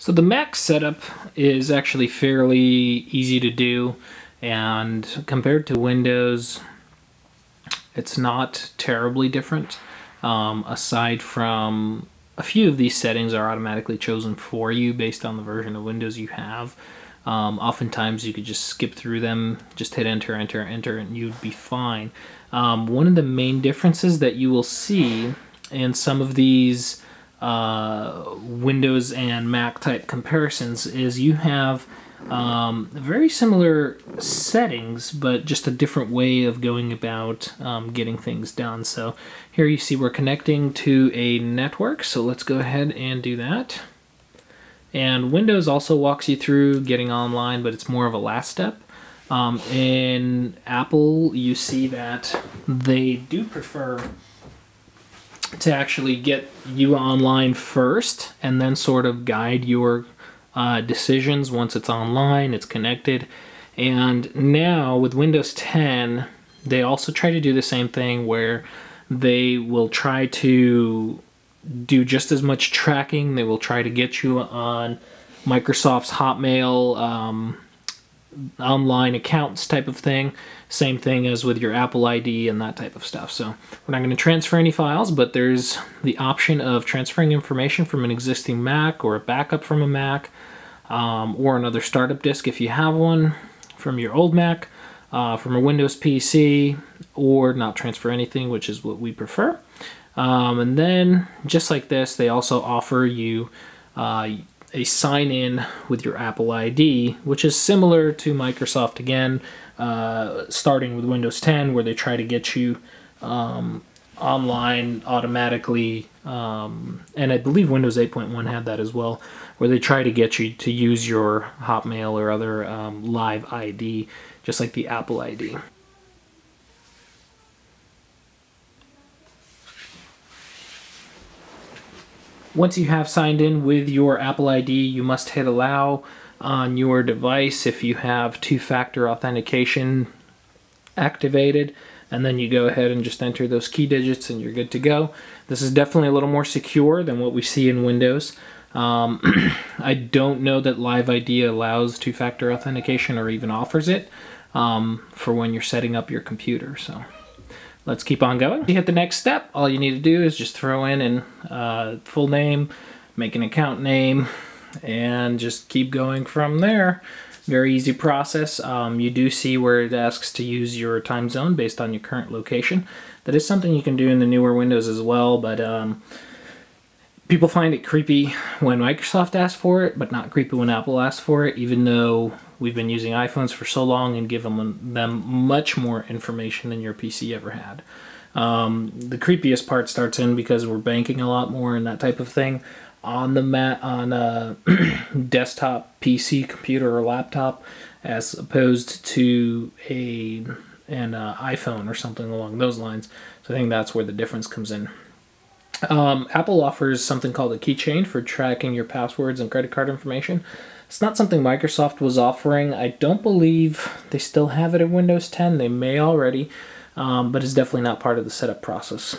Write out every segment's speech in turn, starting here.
So the Mac setup is actually fairly easy to do, and compared to Windows, it's not terribly different, aside from a few of these settings are automatically chosen for you based on the version of Windows you have. Oftentimes you could just skip through them, just hit enter, enter, enter, and you'd be fine. One of the main differences that you will see in some of these Windows and Mac type comparisons is you have very similar settings, but just a different way of going about getting things done. So here you see we're connecting to a network, so let's go ahead and do that. And Windows also walks you through getting online, but it's more of a last step. In Apple, you see that they do prefer to actually get you online first and then sort of guide your decisions once it's online, it's connected. And now with Windows 10, they also try to do the same thing where they will try to do just as much tracking. They will try to get you on Microsoft's Hotmail online accounts type of thing. Same thing as with your Apple ID and that type of stuff. So we're not going to transfer any files, but there's the option of transferring information from an existing Mac or a backup from a Mac, or another startup disk if you have one from your old Mac, from a Windows PC, or not transfer anything, which is what we prefer. And then just like this, they also offer you a sign-in with your Apple ID, which is similar to Microsoft again, starting with Windows 10, where they try to get you online automatically, and I believe Windows 8.1 had that as well, where they try to get you to use your Hotmail or other live ID, just like the Apple ID. Once you have signed in with your Apple ID, you must hit allow on your device if you have two-factor authentication activated, and then you go ahead and just enter those key digits and you're good to go. This is definitely a little more secure than what we see in Windows. I don't know that Live ID allows two-factor authentication or even offers it for when you're setting up your computer. So let's keep on going. To hit the next step, all you need to do is just throw in full name, make an account name, and just keep going from there. Very easy process. You do see where it asks to use your time zone based on your current location. That is something you can do in the newer Windows as well, but people find it creepy when Microsoft asks for it, but not creepy when Apple asks for it, even though we've been using iPhones for so long and give them much more information than your PC ever had. The creepiest part starts in because we're banking a lot more and that type of thing on a desktop PC computer or laptop, as opposed to an iPhone or something along those lines. So I think that's where the difference comes in. Apple offers something called a Keychain for tracking your passwords and credit card information. It's not something Microsoft was offering. I don't believe they still have it in Windows 10. They may already, but it's definitely not part of the setup process.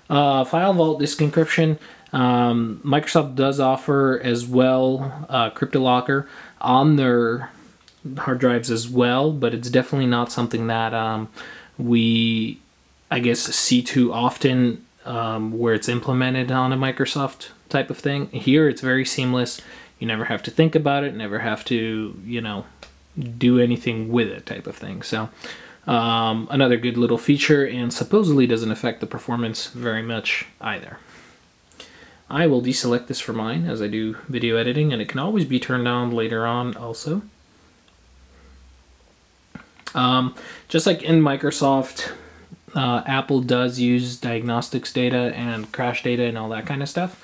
FileVault disk encryption. Microsoft does offer as well CryptoLocker on their hard drives as well, but it's definitely not something that we, I guess, see too often where it's implemented on a Microsoft type of thing. Here it's very seamless. You never have to think about it, never have to, you know, do anything with it type of thing. So another good little feature, and supposedly doesn't affect the performance very much either. I will deselect this for mine as I do video editing, and it can always be turned on later on also. Just like in Microsoft, Apple does use diagnostics data and crash data and all that kind of stuff.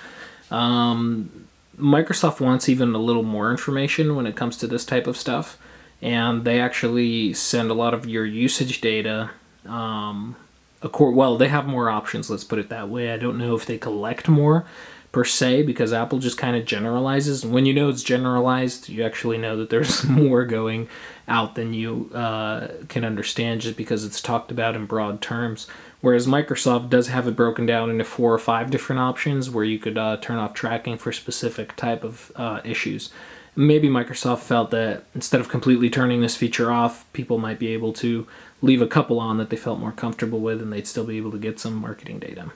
Microsoft wants even a little more information when it comes to this type of stuff, and they actually send a lot of your usage data well, they have more options, let's put it that way. I don't know if they collect more per se, because Apple just kind of generalizes. And when you know it's generalized, you actually know that there's more going out than you can understand, just because it's talked about in broad terms. Whereas Microsoft does have it broken down into 4 or 5 different options where you could turn off tracking for specific type of issues. Maybe Microsoft felt that instead of completely turning this feature off, people might be able to leave a couple on that they felt more comfortable with, and they'd still be able to get some marketing data.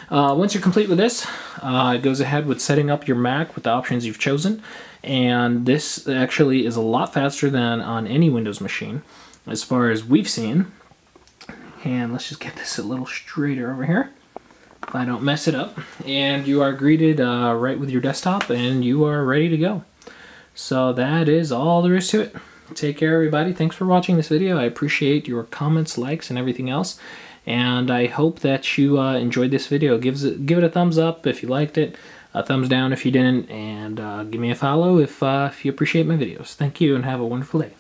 Once you're complete with this, it goes ahead with setting up your Mac with the options you've chosen. And this actually is a lot faster than on any Windows machine, as far as we've seen. And let's just get this a little straighter over here, if I don't mess it up. And you are greeted right with your desktop, and you are ready to go. So that is all there is to it. Take care, everybody. Thanks for watching this video. I appreciate your comments, likes, and everything else. And I hope that you enjoyed this video. Give it a thumbs up if you liked it, a thumbs down if you didn't, and give me a follow if you appreciate my videos. Thank you, and have a wonderful day.